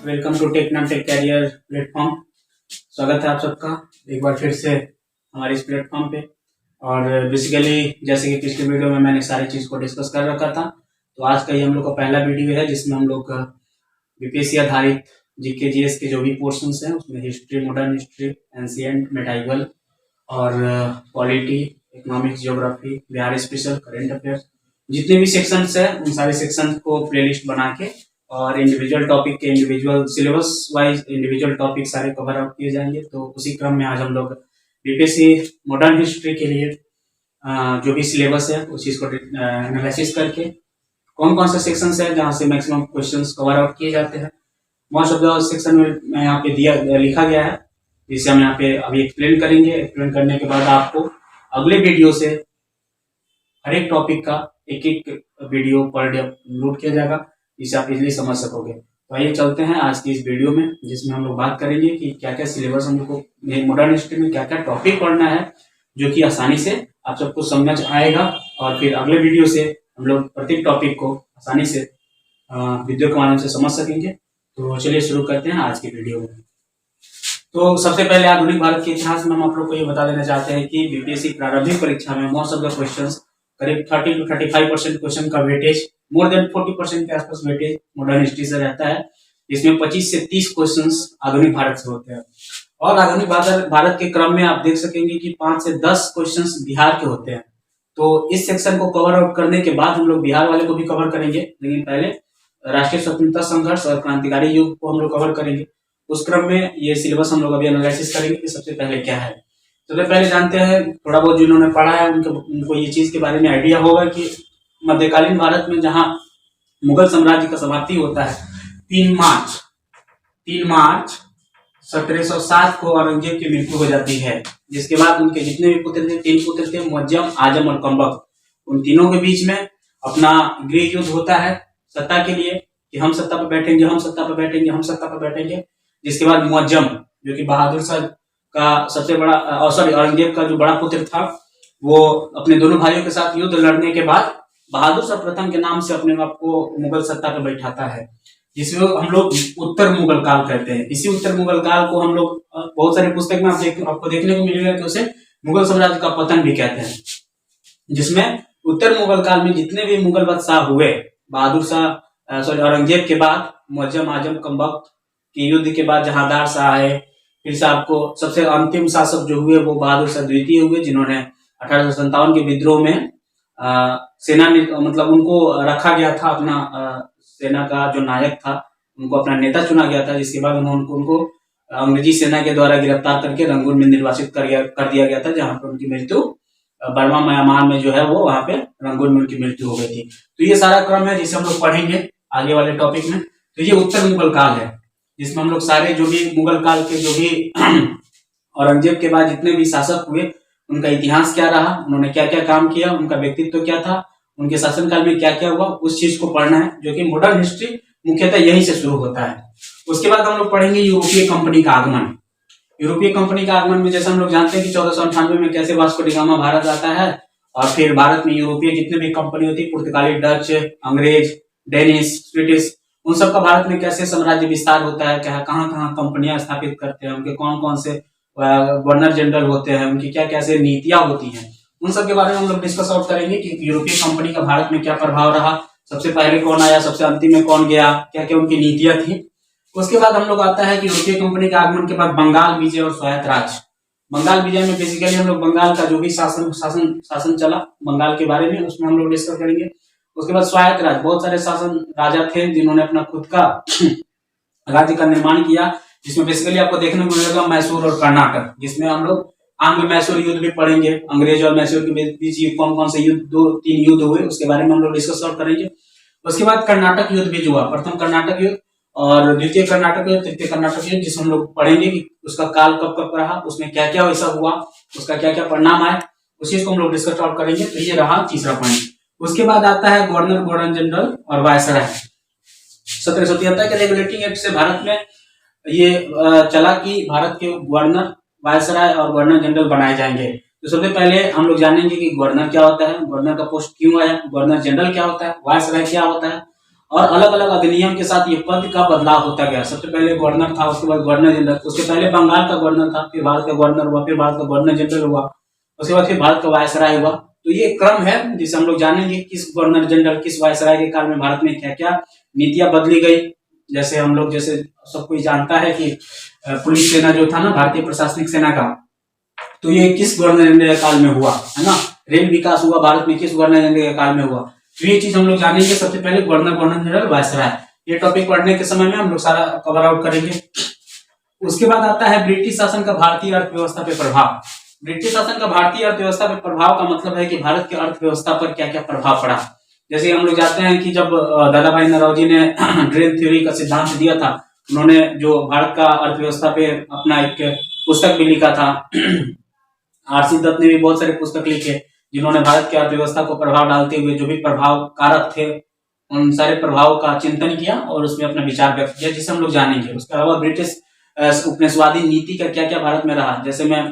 Welcome to take नाम take career platform. स्वागत है आप सबका एक बार फिर से हमारे इस प्लेटफॉर्म पे। और बेसिकली जैसे कि पिछले वीडियो में मैंने सारी चीज़ को डिस्कस कर रखा था, तो आज का ये हम लोग का पहला वीडियो है जिसमें हम लोग बीपीएससी आधारित जीके जीएस के जो भी पोर्शंस हैं उसमें history, modern history, ancient, medieval और polity, economics, geography, Bihar special, current affairs, जितने भी सेक्शंस हैं उन सारे सेक्शंस को प्लेलिस्ट बना के और इंडिविजुअल टॉपिक के individual syllabus wise individual topic सारे कवर अप किए जाएंगे। तो उसी क्रम में आज हम लोग बीपीएससी मॉडर्न हिस्ट्री के लिए जो भी सिलेबस है उस चीज़ को एनालिसिस करके कौन कौन से सेक्शंस है जहाँ से मैक्सिमम क्वेश्चंस कवर आउट किए जाते हैं, मोस्ट ऑफ द सेक्शन में यहाँ पे लिखा गया है, जिसे हम यहाँ पे अभी एक्सप्लेन करेंगे। एक्सप्लेन करने के बाद आपको अगले वीडियो से हर एक टॉपिक का एक एक वीडियो पर डे अपलोड किया जाएगा, जिसे आप इजीली समझ सकोगे। तो आइए चलते हैं आज की इस वीडियो में, जिसमें हम लोग बात करेंगे कि क्या क्या सिलेबस हम लोग को मॉडर्न हिस्ट्री में क्या क्या टॉपिक पढ़ना है जो कि आसानी से आप सबको समझ आएगा, और फिर अगले वीडियो से हम लोग प्रत्येक टॉपिक को आसानी से वीडियो के माध्यम से समझ सकेंगे। तो चलिए शुरू करते हैं आज की वीडियो में। तो सबसे पहले आधुनिक भारत के इतिहास में हम आप लोग को ये बता देना चाहते हैं कि बीपीएससी प्रारंभिक परीक्षा में मोस्ट ऑफ द क्वेश्चंस करीब 30 to 35% क्वेश्चन का वेटेज, मोर देन 40% के आसपास वेटेज मॉडर्न हिस्ट्री से रहता है, जिसमें 25 से 30 क्वेश्चंस आधुनिक भारत से होते हैं। और आधुनिक भारत के क्रम में आप देख सकेंगे कि 5 से 10 क्वेश्चंस बिहार के होते हैं। तो इस सेक्शन को कवर आउट करने के बाद हम लोग बिहार वाले को भी कवर करेंगे, लेकिन पहले राष्ट्रीय स्वतंत्रता संघर्ष और क्रांतिकारी युग को हम लोग कवर करेंगे। उस क्रम में ये सिलेबस हम लोग अभी एनालिसिस करेंगे कि सबसे पहले क्या है। तो पहले जानते हैं, थोड़ा बहुत जिन्होंने पढ़ा है उनको ये चीज के बारे में आइडिया होगा कि मध्यकालीन भारत में जहां मुगल साम्राज्य का समाप्ति होता है 3 मार्च 1707 को औरंगजेब की मृत्यु हो जाती है, जिसके बाद उनके जितने भी पुत्र थे, 3 पुत्र थे, मुअज्जम, आजम और कम्बक, उन तीनों के बीच में अपना गृह युद्ध होता है सत्ता के लिए कि हम सत्ता पर बैठेंगे, हम सत्ता पर बैठेंगे, हम सत्ता पर बैठेंगे। जिसके बाद मुअज्जम जो कि बहादुर शाह का सबसे बड़ा औरंगजेब का जो बड़ा पुत्र था, वो अपने दोनों भाइयों के साथ युद्ध लड़ने के बाद बहादुर शाह प्रथम के नाम से अपने आप को मुगल सत्ता पर बैठाता है, जिसमें हम लोग उत्तर मुगल काल कहते हैं। इसी उत्तर मुगल काल को हम लोग बहुत सारी पुस्तक में आपको देखने को मिलेगा कि उसे मुगल साम्राज्य का पतन भी कहते हैं, जिसमें उत्तर मुगल काल में जितने भी मुगल बादशाह हुए औरंगजेब के बाद, मुअज्जम, आजम, कम्बक के युद्ध के बाद जहांदार शाह आए, फिर से आपको सबसे अंतिम शासक जो हुए वो बहादुर शाह द्वितीय हुए, जिन्होंने 1857 के विद्रोह में सेना मतलब उनको रखा गया था, अपना सेना का जो नायक था उनको अपना नेता चुना गया था, जिसके बाद उनको अंग्रेजी सेना के द्वारा गिरफ्तार करके रंगून में निर्वासित कर दिया गया था, जहां पर उनकी मृत्यु बर्मा म्यांमार में जो है वो वहां पे रंगून में उनकी मृत्यु हो गई थी। तो ये सारा क्रम है जिसे हम लोग पढ़ेंगे आगे वाले टॉपिक में। तो ये उत्तर मुगल काल है, जिसमें हम लोग सारे जो भी मुगल काल के जो भी औरंगजेब के बाद जितने भी शासक हुए उनका इतिहास क्या रहा, उन्होंने क्या क्या काम किया, उनका व्यक्तित्व क्या था, उनके शासनकाल में क्या क्या हुआ, उस चीज को पढ़ना है, जो कि मॉडर्न हिस्ट्री मुख्यतः यहीं से शुरू होता है। उसके बाद हम लोग पढ़ेंगे यूरोपीय कंपनी का आगमन। यूरोपीय कंपनी का आगमन में जैसे हम लोग जानते हैं कि 1498 में कैसे वास्को डी गामा भारत आता है, और फिर भारत में यूरोपीय जितने भी कंपनी होती है, पुर्तगाली, डच, अंग्रेज, डेनिश, स्वीडिश, उन सबका भारत में कैसे साम्राज्य विस्तार होता है, क्या कहाँ कहाँ कंपनियां स्थापित करते हैं, उनके कौन कौन से गवर्नर जनरल होते हैं, उनकी क्या कैसे नीतियां होती हैं, उन सब के बारे में हम लोग डिस्कस आउट करेंगे कि यूरोपीय कंपनी का भारत में क्या प्रभाव रहा, सबसे पहले कौन आया, सबसे अंतिम में कौन गया, क्या क्या उनकी नीतियां थी। उसके बाद हम लोग आता है कि यूरोपीय कंपनी के आगमन के बाद बंगाल विजय और स्वायत्त राज्य। बंगाल विजय में बेसिकली हम लोग बंगाल का जो भी शासन चला बंगाल के बारे में, उसमें हम लोग डिस्कस करेंगे। उसके बाद स्वायत्त राज्य, बहुत सारे शासन राजा थे जिन्होंने अपना खुद का राज्य का निर्माण किया, जिसमें बेसिकली आपको देखने को मिलेगा मैसूर और कर्नाटक, जिसमें हम लोग आंग्ल मैसूर युद्ध भी पढ़ेंगे, अंग्रेज और मैसूर के बीच कौन कौन से युद्ध, 2-3 युद्ध हुए, उसके बारे में हम लोग डिस्कस आउट करेंगे। उसके बाद कर्नाटक युद्ध भी हुआ, प्रथम कर्नाटक युद्ध और द्वितीय कर्नाटक युद्ध, तृतीय कर्नाटक युद्ध, जिसमें हम लोग पढ़ेंगे कि उसका काल कब कब रहा, उसमें क्या क्या वैसा हुआ, उसका क्या क्या परिणाम आए, उस चीज को हम लोग डिस्कस आउट करेंगे। तो ये रहा तीसरा पॉइंट। उसके बाद आता है गवर्नर, गवर्नर जनरल और वायसराय। 1773 के रेगुलेटिंग एक्ट से भारत में ये चला कि भारत के गवर्नर, वायसराय और गवर्नर जनरल बनाए जाएंगे। तो सबसे पहले हम लोग जानेंगे कि गवर्नर क्या होता है, गवर्नर का पोस्ट क्यों आया, गवर्नर जनरल क्या होता है, वायसराय क्या होता है, और अलग अलग अधिनियम के साथ ये पद का बदलाव होता गया। सबसे पहले गवर्नर था, उसके बाद गवर्नर जनरल, उसके पहले बंगाल का गवर्नर था, फिर भारत का गवर्नर हुआ, फिर भारत का गवर्नर जनरल हुआ, उसके बाद फिर भारत का वायसराय हुआ। तो ये क्रम है जिसे हम लोग जानेंगे किस गवर्नर जनरल किस वायसराय के काल में भारत में क्या क्या नीतियां बदली गई। जैसे हम लोग जैसे सब कोई जानता है कि पुलिस सेना जो था ना, भारतीय प्रशासनिक सेना का, तो ये किस गवर्नर जनरल के काल में हुआ, है ना। रेल विकास हुआ भारत में किस गवर्नर जनरल के काल में हुआ। तो ये चीज हम लोग जानेंगे। सबसे पहले गवर्नर जनरल वायसराय, ये टॉपिक पढ़ने के समय में हम लोग सारा कवर आउट करेंगे। उसके बाद आता है ब्रिटिश शासन का भारतीय अर्थव्यवस्था पे प्रभाव। ब्रिटिश शासन का भारतीय अर्थव्यवस्था पे प्रभाव का मतलब है कि भारत की अर्थव्यवस्था पर क्या क्या प्रभाव पड़ा। जैसे हम लोग जानते हैं कि जब दादा भाई नौरोजी ने ड्रेन थ्योरी का सिद्धांत दिया था, उन्होंने जो भारत का अर्थव्यवस्था पे अपना एक पुस्तक भी लिखा था। आरसी दत्त ने भी बहुत सारे पुस्तक लिखे जिन्होंने भारत की अर्थव्यवस्था को प्रभाव डालते हुए जो भी प्रभाव कारक थे उन सारे प्रभावों का चिंतन किया और उसमें अपना विचार व्यक्त किया, जिसे हम लोग जानेंगे। उसके अलावा ब्रिटिश उपनिवेशवादी नीति का क्या क्या भारत में रहा, जैसे मैं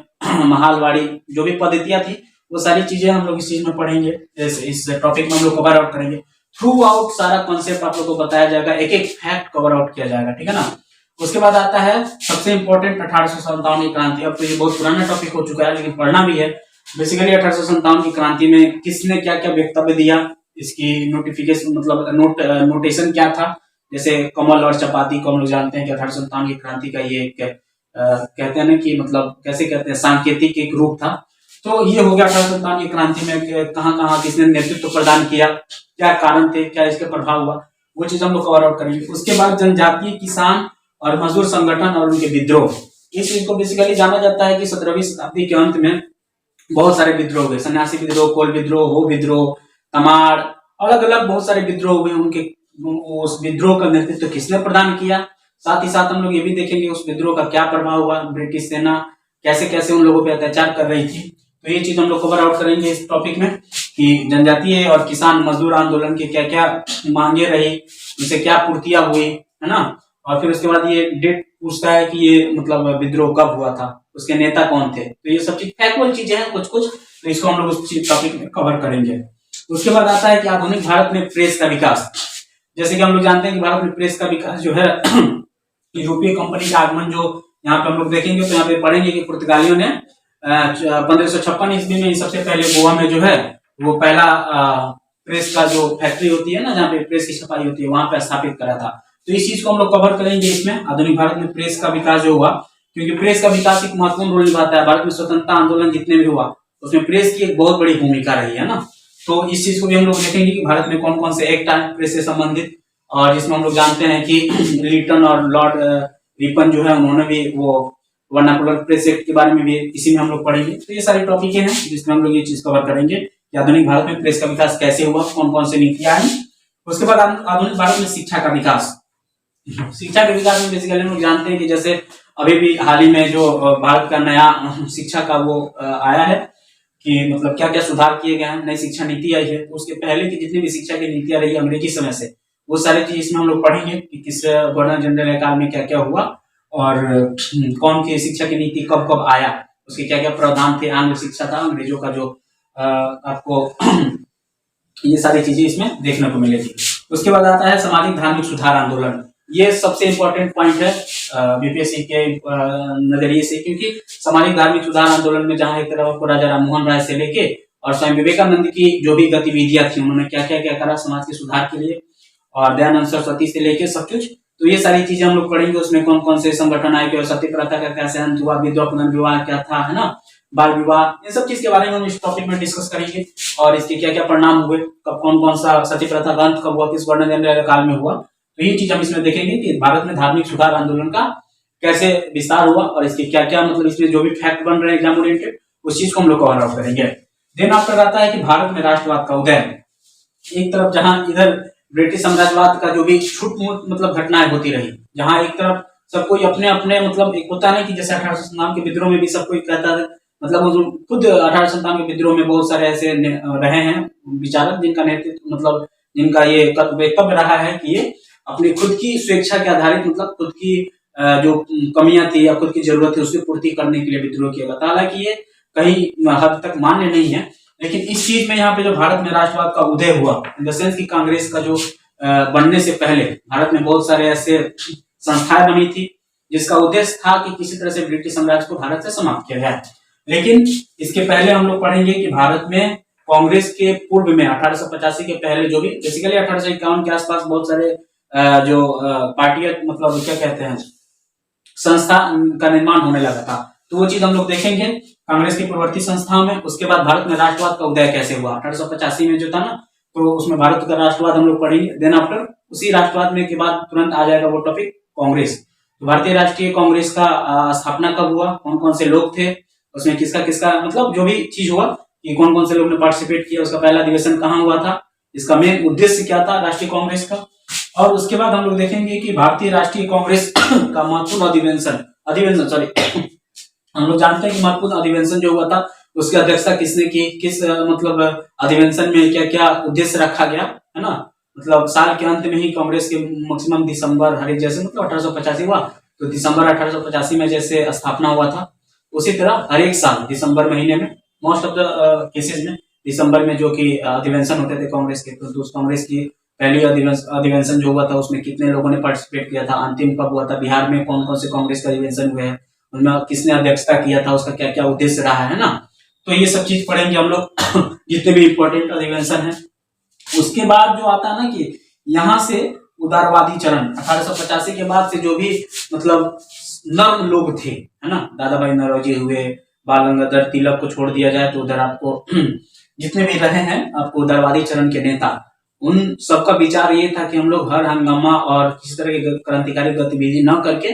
महालवाड़ी जो भी पद्धतियां थी वो सारी चीजें हम लोग इस चीज में पढ़ेंगे, इस टॉपिक में हम लोग कवर आउट करेंगे। थ्रू आउट सारा कॉन्सेप्ट आप लोग को बताया जाएगा, एक एक फैक्ट कवर आउट किया जाएगा, ठीक है ना। उसके बाद आता है सबसे इंपॉर्टेंट 1857 की क्रांति। अब तो ये बहुत पुराना टॉपिक हो चुका है लेकिन पढ़ना भी है। बेसिकली 1857 की क्रांति में किसने क्या क्या वक्तव्य दिया, इसकी नोटिफिकेशन मतलब नोटेशन क्या था। जैसे कमल और चपाती को हम लोग जानते हैं कि 1857 की क्रांति का ये कहते हैं ना कि मतलब कैसे कहते हैं सांकेतिक एक रूप था। तो ये हो गया 1857 की क्रांति में कहाँ कहाँ किसने नेतृत्व प्रदान किया, क्या कारण थे, क्या इसके प्रभाव हुआ, वो चीज हम लोग कवर आउट करेंगे। उसके बाद जनजातीय किसान और मजदूर संगठन और उनके विद्रोह, इस चीज को बेसिकली जाना जाता है कि 17वीं शताब्दी के अंत में बहुत सारे विद्रोह हुए, सन्यासी विद्रोह, कोल विद्रोह, हो विद्रोह, तमाड़, अलग अलग बहुत सारे विद्रोह हुए। उनके उस विद्रोह का नेतृत्व किसने प्रदान किया, साथ ही साथ हम लोग ये भी देखेंगे उस विद्रोह का क्या प्रभाव हुआ, ब्रिटिश सेना कैसे कैसे उन लोगों पे अत्याचार कर रही थी। तो ये चीज हम लोग कवर आउट करेंगे इस टॉपिक में कि जनजातीय और किसान मजदूर आंदोलन की क्या क्या मांगे रही, उनसे क्या पूर्तियां हुई, है ना। और फिर उसके बाद ये डेट पूछता है कि ये मतलब विद्रोह कब हुआ था, उसके नेता कौन थे। तो ये सब चीज फैक्चुअल चीजें हैं कुछ कुछ, तो इसको हम लोग उस टॉपिक में कवर करेंगे। उसके बाद आता है कि आधुनिक भारत में प्रेस का विकास। जैसे कि हम लोग जानते हैं कि भारत में प्रेस का विकास जो है यूरोपीय कंपनी का आगमन, जो यहाँ पे हम लोग देखेंगे तो यहाँ पे पढ़ेंगे कि पुर्तगालियों ने 1556 ईस्वी में सबसे पहले गोवा में जो है वो पहला प्रेस का जो फैक्ट्री होती है ना, जहाँ पे प्रेस की छपाई होती है, वहां पे स्थापित करा था। तो इस चीज को हम लोग कवर करेंगे इसमें, आधुनिक भारत में प्रेस का विकास जो हुआ, क्योंकि प्रेस का विकास एक महत्वपूर्ण रोल निभाता है। भारत में स्वतंत्रता आंदोलन जितने भी हुआ उसमें प्रेस की एक बहुत बड़ी भूमिका रही है ना। तो इस चीज को भी हम लोग देखेंगे कि भारत में कौन कौन से एक्ट आए प्रेस से संबंधित, और जिसमें हम लोग जानते हैं कि लिटन और लॉर्ड रिपन जो है उन्होंने भी वो वर्नाकुलर प्रेस एक्ट के बारे में भी इसी में हम लोग पढ़ेंगे। तो ये सारी टॉपिक हैं जिसमें हम लोग ये चीज कवर करेंगे कि आधुनिक भारत में प्रेस का विकास कैसे हुआ, कौन कौन से नीतियां आई। उसके बाद आधुनिक भारत में शिक्षा का विकास। शिक्षा के विकास में बेसिकली हम लोग जानते हैं कि जैसे अभी भी हाल ही में जो भारत का नया शिक्षा का वो आया है कि मतलब क्या क्या सुधार किए गए हैं, नई शिक्षा नीति आई है। तो उसके पहले की जितनी भी शिक्षा की नीतियां रही अंग्रेजी समय से, वो सारी चीज इसमें हम लोग पढ़ेंगे कि किस गवर्नर जनरल काल में क्या क्या हुआ और कौन की शिक्षा की नीति कब कब आया, उसके क्या क्या प्रावधान थे। आंग्ल शिक्षा था अंग्रेजों का जो आपको ये सारी चीजें इसमें देखने को मिलेगी। उसके बाद आता है सामाजिक धार्मिक सुधार आंदोलन। ये सबसे इंपॉर्टेंट पॉइंट है बीपीएससी के नजरिए से, क्योंकि सामाजिक धार्मिक सुधार आंदोलन में जहां एक तरफ आपको राजा राममोहन राय से लेके और स्वामी विवेकानंद की जो भी गतिविधियां थी, उन्होंने क्या क्या क्या करा समाज के सुधार के लिए, और दयानंद सरस्वती से लेके सब कुछ। तो ये सारी चीजें हम लोग पढ़ेंगे। उसमें कौन कौन से संगठन आए, सती प्रथा का कैसे अंत हुआ, विधवा पुनर्विवाह क्या था, है ना, बाल विवाह, इन सब चीज के बारे में हम इस टॉपिक में डिस्कस करेंगे और इसके क्या क्या परिणाम हुए, कब कौन कौन सा सती प्रथा का अंत कब हुआ, किस गवर्नर जनरल काल में हुआ। तो ये चीज हम इसमें देखेंगे कि भारत में धार्मिक सुधार आंदोलन का कैसे विस्तार हुआ और इसके क्या क्या मतलब इसमें जो भी फैक्ट बन रहे हैं एग्जाम ओरिएंटेड, उस चीज को हम लोग कवर आउट करेंगे। देन आफ्टर आता है कि भारत में राष्ट्रवाद का उदय। एक तरफ जहां इधर ब्रिटिश साम्राज्यवाद का जो भी छूट मतलब घटनाएं होती रही, जहां एक तरफ सब कोई अपने अपने मतलब एक होता है ना कि जैसे 1897 के विद्रोह में भी सब कोई कहता है, मतलब खुद 1897 के विद्रोह में बहुत सारे ऐसे रहे हैं विचारक जिनका नेतृत्व मतलब जिनका ये वक्तव्य रहा है कि ये अपनी खुद की स्वेच्छा के आधारित मतलब खुद की जो कमियां थी या खुद की जरूरत थी उसकी पूर्ति करने के लिए विद्रोह किया गया। हालांकि ये कहीं हद तक मान्य नहीं है, लेकिन इस चीज में यहाँ पे जो भारत में राष्ट्रवाद का उदय हुआ इन द सेंस की कांग्रेस का जो बनने से पहले भारत में बहुत सारे ऐसे संस्थाएं बनी थी जिसका उद्देश्य था कि किसी तरह से ब्रिटिश साम्राज्य को भारत से समाप्त किया जाए। लेकिन इसके पहले हम लोग पढ़ेंगे कि भारत में कांग्रेस के पूर्व में 1885 के पहले जो भी बेसिकली 1851 के आसपास बहुत सारे जो पार्टियां मतलब क्या कहते हैं संस्था का निर्माण होने लगा था। तो वो चीज हम लोग देखेंगे कांग्रेस की पूर्ववर्ती संस्थाओं में। उसके बाद भारत में राष्ट्रवाद का उदय कैसे हुआ 1885 में जो था ना, तो उसमें भारत का राष्ट्रवाद हम लोग पढ़ेंगे। देन आफ्टर उसी राष्ट्रवाद में के बाद तुरंत आ जाएगा वो टॉपिक कांग्रेस। तो भारतीय राष्ट्रीय कांग्रेस का स्थापना कब हुआ, कौन कौन से लोग थे उसमें, किसका किसका मतलब जो भी चीज हुआ कि कौन कौन से लोग ने पार्टिसिपेट किया, उसका पहला अधिवेशन कहाँ हुआ था, इसका मेन उद्देश्य क्या था राष्ट्रीय कांग्रेस का। और उसके बाद हम लोग देखेंगे कि भारतीय राष्ट्रीय कांग्रेस का महत्वपूर्ण अधिवेशन सॉरी हम लोग जानते हैं कि महत्वपूर्ण अधिवेशन जो हुआ था उसकी अध्यक्षता किसने की, किस मतलब अधिवेशन में क्या क्या उद्देश्य रखा गया है ना। मतलब साल के अंत में ही कांग्रेस के मैक्सिमम दिसंबर हर एक जैसे मतलब 1885 हुआ तो दिसंबर 1885 में जैसे स्थापना हुआ था, उसी तरह हर एक साल दिसंबर महीने में मोस्ट ऑफ द केसेस में दिसंबर में जो कि अधिवेशन होते थे कांग्रेस के, तो उस कांग्रेस की पहली अधिवेशन जो हुआ था उसमें कितने लोगों ने पार्टिसिपेट किया था, अंतिम कब हुआ था, बिहार में कौन कौन से कांग्रेस का अधिवेशन हुए हैं, उनमें किसने अध्यक्षता किया था, उसका क्या क्या उद्देश्य रहा है ना। तो ये सब चीज पढ़ेंगे हम लोग जितने भी इंपॉर्टेंट अधिवेशन है। उसके बाद जो आता है ना कि यहाँ से उदारवादी चरण 1885 के बाद से जो भी मतलब नर्म लोग थे है ना, दादा भाई नौरोजी हुए, बाल गंगाधर तिलक को छोड़ दिया जाए तो उधर आपको जितने भी रहे हैं आपको उदारवादी चरण के नेता, उन सबका विचार ये था कि हम लोग हर हंगामा और किसी तरह की क्रांतिकारी गतिविधि न करके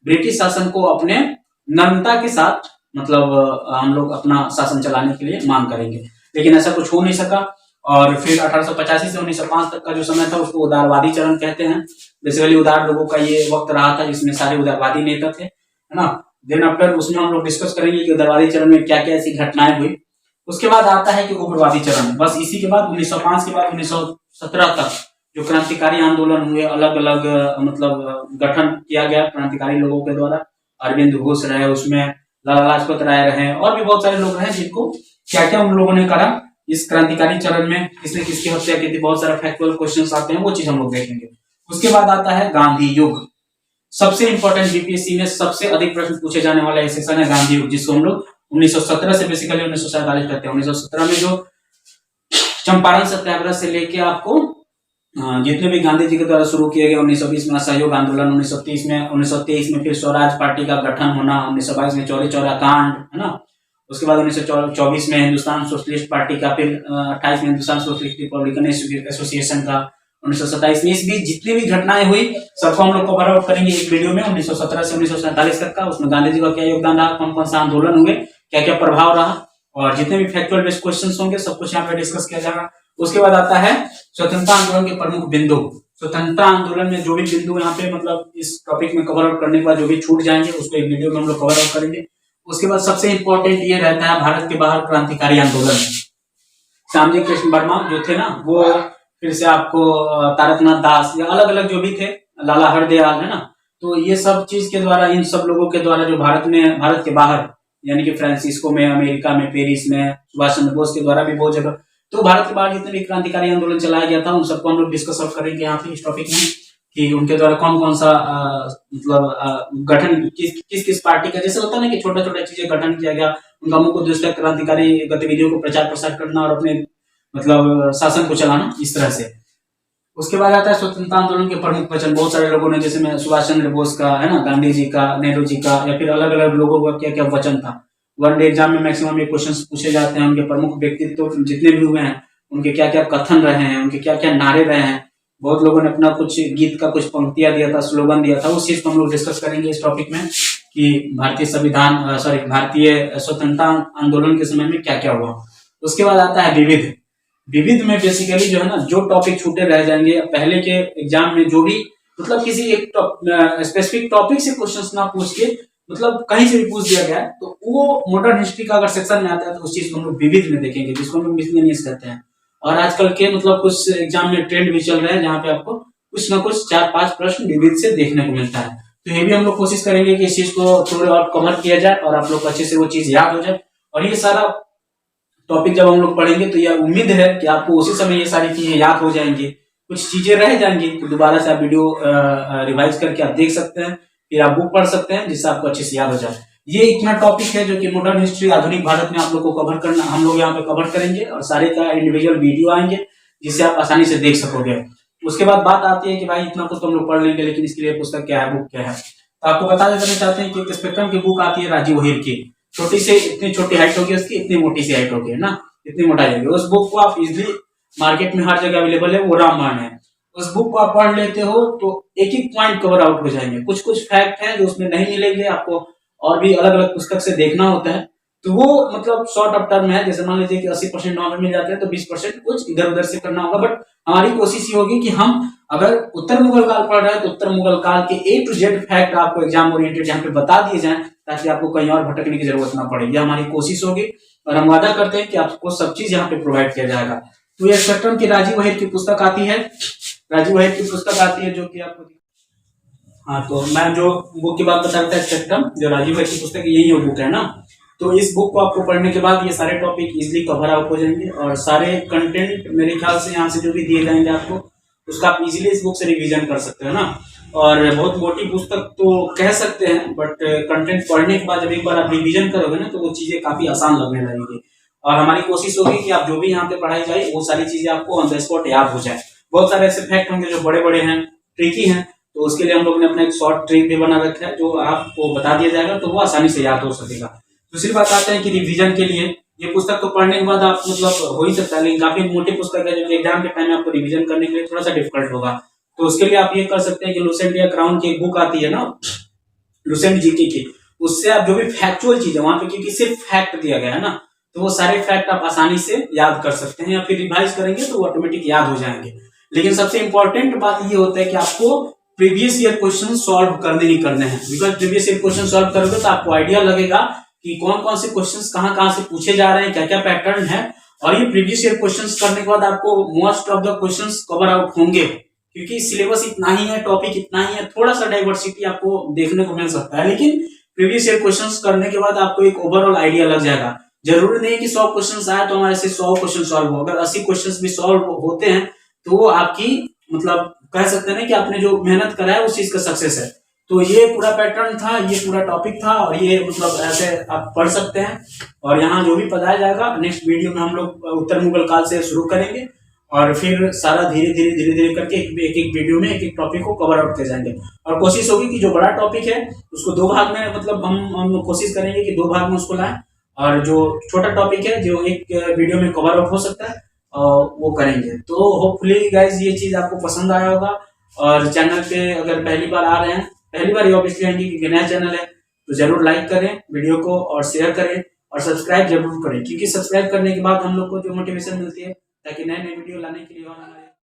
ब्रिटिश शासन को अपने नम्रता के साथ मतलब हम लोग अपना शासन चलाने के लिए मांग करेंगे। लेकिन ऐसा कुछ हो नहीं सका और फिर 1885 से 1905 तक का जो समय था उसको उदारवादी चरण कहते हैं। बेसिकली उदार लोगों का ये वक्त रहा था जिसमें सारे उदारवादी नेता थे है ना। देन आफ्टर उसमें हम लोग डिस्कस करेंगे कि उदारवादी चरण में क्या क्या ऐसी घटनाएं हुई। उसके बाद आता है कि उग्रवादी चरण, बस इसी के बाद 1905 के बाद 1917 तक जो क्रांतिकारी आंदोलन हुए, अलग अलग मतलब गठन किया गया क्रांतिकारी लोगों के द्वारा, अरविंद घोष रहे उसमें, लाला लाजपत राय रहे और भी बहुत सारे लोग रहे जिनको क्या क्या उन लोगों ने करा इस क्रांतिकारी चरण में, किसने किसकी हत्या की थी, बहुत सारे फैक्चुअल क्वेश्चंस आते हैं, वो चीज हम लोग देखेंगे। उसके बाद आता है गांधी युग, सबसे इंपॉर्टेंट बीपीएससी में सबसे अधिक प्रश्न पूछे जाने वाला एक सेशन है गांधी युग, जिसको हम लोग 1917 से बेसिकली 1947 करते हैं। 1917 में जो चंपारण सत्याग्रह से लेके आपको जितने भी गांधी जी के द्वारा शुरू किए गए, 1920 में असहयोग आंदोलन, 1923 में फिर स्वराज पार्टी का गठन होना, 1922 में चौरी चौरा कांड है ना। उसके बाद 1924 में हिंदुस्तान सोशलिस्ट पार्टी का, फिर 28 में हिंदुस्तान सोशलिस्ट रिपब्लिकन एसोसिएशन का, 1927 में। इस बीच जितनी भी घटनाएं हुई सबको हम लोग कवर आउट करेंगे एक वीडियो में 1917 से 1947 तक का। उसमें गांधी जी का क्या योगदान रहा, कौन कौन सा आंदोलन हुए, क्या क्या प्रभाव रहा और जितने भी फैक्चुअल बेस्ड क्वेश्चंस होंगे सब कुछ यहाँ पे डिस्कस किया जाएगा। उसके बाद आता है स्वतंत्रता आंदोलन के प्रमुख बिंदु। स्वतंत्रता आंदोलन में जो भी बिंदु यहाँ पे मतलब इस टॉपिक में कवर आउट करने के बाद जो भी छूट जाएंगे उसको एक वीडियो में हम लोग कवर आउट करेंगे। उसके बाद सबसे इंपॉर्टेंट ये रहता है भारत के बाहर क्रांतिकारी आंदोलन। श्यामजी कृष्ण वर्मा जो थे ना, वो फिर से आपको तारकनाथ दास या अलग अलग जो भी थे, लाला हरदयाल है ना, तो ये सब चीज के द्वारा, इन सब लोगों के द्वारा जो भारत के बाहर यानी कि फ्रांसिस्को में, अमेरिका में, पेरिस में, सुभाष चंद्र बोस के द्वारा भी बहुत जगह, तो भारत के बाहर जितने भी क्रांतिकारी आंदोलन चलाया गया था उन सबको हम लोग डिस्कस आउट करेंगे यहाँ पे इस टॉपिक में कि उनके द्वारा कौन कौन सा मतलब गठन किस किस पार्टी का, जैसे होता है ना कि छोटा छोटा चीजें गठन किया गया, उनका मुख्य उद्देश्य क्रांतिकारी गतिविधियों को प्रचार प्रसार करना और अपने मतलब शासन को चलाना, इस तरह से। उसके बाद आता है स्वतंत्रता आंदोलन के प्रमुख वचन। बहुत सारे लोगों ने, जैसे मैं सुभाष चंद्र बोस का है ना, गांधी जी का, नेहरू जी का, या फिर अलग अलग लोगों का क्या क्या वचन था। वन डे एग्जाम में मैक्सिमम ये क्वेश्चंस पूछे जाते हैं। उनके प्रमुख व्यक्तित्व जितने भी हुए हैं उनके क्या क्या कथन रहे हैं, उनके क्या क्या नारे रहे हैं। बहुत लोगों ने अपना कुछ गीत का कुछ पंक्तियां दिया था, स्लोगन दिया था, उस चीज को हम लोग डिस्कस करेंगे इस टॉपिक में कि भारतीय स्वतंत्रता आंदोलन के समय में क्या क्या हुआ। उसके बाद आता है विविध में बेसिकली जो है ना, जो टॉपिक छूटे रह जाएंगे पहले के एग्जाम में, जो भी मतलब किसी एक स्पेसिफिक टॉपिक से क्वेश्चंस ना पूछ के मतलब कहीं से भी पूछ दिया गया तो वो मॉडर्न हिस्ट्री का अगर सेक्शन में आता है तो उस चीज को हम लोग विविध में देखेंगे, जिसको हम लोग मिसलेनियस कहते हैं। और आजकल के मतलब कुछ एग्जाम में ट्रेंड भी चल रहे हैं जहाँ पे आपको कुछ ना कुछ 4-5 प्रश्न विविध से देखने को मिलता है। तो ये भी हम लोग कोशिश करेंगे कि इस चीज को थोड़े और कवर किया जाए और आप लोग अच्छे से वो चीज याद हो जाए। और ये सारा टॉपिक जब हम लोग पढ़ेंगे तो यह उम्मीद है कि आपको उसी समय ये सारी चीजें याद हो जाएंगी, कुछ चीजें रह जाएंगी तो दोबारा से आप वीडियो रिवाइज करके आप देख सकते हैं, फिर आप बुक पढ़ सकते हैं जिससे आपको अच्छे से याद हो जाए। ये इतना टॉपिक है जो कि मॉडर्न हिस्ट्री आधुनिक भारत में आप लोग को कवर करना, हम लोग यहाँ पे कवर करेंगे और सारे का इंडिविजुअल वीडियो आएंगे जिससे आप आसानी से देख सकोगे। उसके बाद बात आती है कि भाई इतना कुछ तो हम लोग पढ़ लेंगे लेकिन इसके लिए पुस्तक क्या है, बुक क्या है। तो आपको बता देना चाहते हैं कि एक स्पेक्ट्रम की बुक आती है राजीव ओहिर की, छोटी से इतनी छोटी हाइट होगी उसकी, इतनी मोटी सी हाइट होगी है ना, इतनी मोटा जाएगी। उस बुक को आप इजिली मार्केट में हर जगह अवेलेबल है, वो रामबाण है। उस बुक को आप पढ़ लेते हो तो एक एक पॉइंट कवर आउट हो जाएंगे। कुछ कुछ फैक्ट है जो उसमें नहीं मिलेंगे आपको, और भी अलग अलग पुस्तक से देखना होता है, तो वो मतलब शॉर्ट ऑफ टर्म है। जैसे मान लीजिए कि 80% नॉर्मल मिल जाते हैं तो 20% कुछ इधर उधर से करना होगा। बट हमारी कोशिश ये होगी कि हम अगर उत्तर मुगल काल पढ़ रहे हैं तो उत्तर मुगल काल के A to Z फैक्ट आपको एग्जाम ओरिएंटेड यहाँ पे बता दिए जाएं, ताकि आपको कहीं और भटकने की जरूरत ना पड़े। ये हमारी कोशिश होगी और हम वादा करते हैं कि आपको सब चीज यहाँ पे प्रोवाइड किया जाएगा। तो ये स्पेक्ट्रम की राजीव ओहिर की पुस्तक आती है, राजीव ओहिर की पुस्तक आती है जो कि आपको, हाँ तो मैं जो बुक की बात बता रहा था स्पेक्ट्रम, जो राजीव ओहिर की पुस्तक है, यही वो बुक है ना। तो इस बुक को आपको पढ़ने के बाद ये सारे टॉपिक इजीली कवर आउट हो जाएंगे और सारे कंटेंट मेरे ख्याल से यहाँ से जो भी दिए जाएंगे आपको, उसका आप इजीली इस बुक से रिवीजन कर सकते हो ना। और बहुत मोटी पुस्तक तो कह सकते हैं, बट कंटेंट पढ़ने के बाद जब एक बार आप रिवीजन करोगे ना तो वो चीजें काफी आसान लगने लगेगी। और हमारी कोशिश होगी कि आप जो भी यहाँ पे पढ़ाई जाए वो सारी चीजें आपको ऑन द स्पॉट याद हो जाए। बहुत सारे ऐसे फैक्ट होंगे जो बड़े बड़े हैं, ट्रिकी हैं, तो उसके लिए हम लोग ने अपना एक शॉर्ट ट्रिक भी बना रखा है जो आपको बता दिया जाएगा तो वो आसानी से याद हो सकेगा। दूसरी बात आते हैं कि रिवीजन के लिए ये पुस्तक तो पढ़ने के बाद आप मतलब हो ही सकता है, लेकिन काफी मोटी पुस्तक है जो एग्जाम के टाइम में आपको रिवीजन करने के लिए थोड़ा सा डिफिकल्ट होगा। तो उसके लिए आप ये कर सकते हैं कि लुसेंट या क्राउन की एक बुक आती है ना, लुसेंट जीके की, उससे आप जो भी फैक्चुअल चीज है वहां पे, क्योंकि सिर्फ फैक्ट दिया गया है ना, तो वो सारे फैक्ट आप आसानी से याद कर सकते हैं या फिर रिवाइज करेंगे तो वो ऑटोमेटिक याद हो जाएंगे। लेकिन सबसे इंपॉर्टेंट बात ये होता है कि आपको प्रीवियस ईयर क्वेश्चन सॉल्व करने ही करने हैं, because previous year question solve करोगे तो आपको आइडिया लगेगा कि कौन कौन से क्वेश्चंस कहाँ से पूछे जा रहे हैं, क्या क्या पैटर्न है। और ये प्रीवियस ईयर क्वेश्चंस करने के बाद आपको most of the questions cover out होंगे, क्योंकि सिलेबस इतना ही है, टॉपिक इतना ही है, थोड़ा सा डाइवर्सिटी आपको देखने को मिल सकता है, लेकिन प्रीवियस ईयर क्वेश्चंस करने के बाद आपको एक ओवरऑल आइडिया लग जाएगा। जरूरी नहीं कि 100 क्वेश्चंस आए तो हमारे से 100 क्वेश्चन सॉल्व हो, अगर 80 क्वेश्चंस भी सॉल्व होते हैं तो वो आपकी मतलब कह सकते हैं कि आपने जो मेहनत करा है उस चीज का सक्सेस है। तो ये पूरा पैटर्न था, ये पूरा टॉपिक था, और ये मतलब ऐसे आप पढ़ सकते हैं। और यहाँ जो भी पढ़ाया जाएगा नेक्स्ट वीडियो में हम लोग उत्तर मुगल काल से शुरू करेंगे और फिर सारा धीरे धीरे करके एक एक वीडियो में एक एक टॉपिक को कवर आउट कर जाएंगे। और कोशिश होगी कि जो बड़ा टॉपिक है उसको 2 भाग में, मतलब हम कोशिश करेंगे कि 2 भाग में उसको लाएं, और जो छोटा टॉपिक है जो एक वीडियो में कवर आउट हो सकता है वो करेंगे। तो होपफुली गाइज ये चीज आपको पसंद आया होगा। और चैनल पे अगर पहली बार आ रहे हैं, पहली बार ये ऑब्वियसली आएंगे क्योंकि नया चैनल है, तो जरूर लाइक करें वीडियो को और शेयर करें और सब्सक्राइब जरूर करें, क्योंकि सब्सक्राइब करने के बाद हम लोग को जो मोटिवेशन मिलती है ताकि नए नए वीडियो लाने के लिए और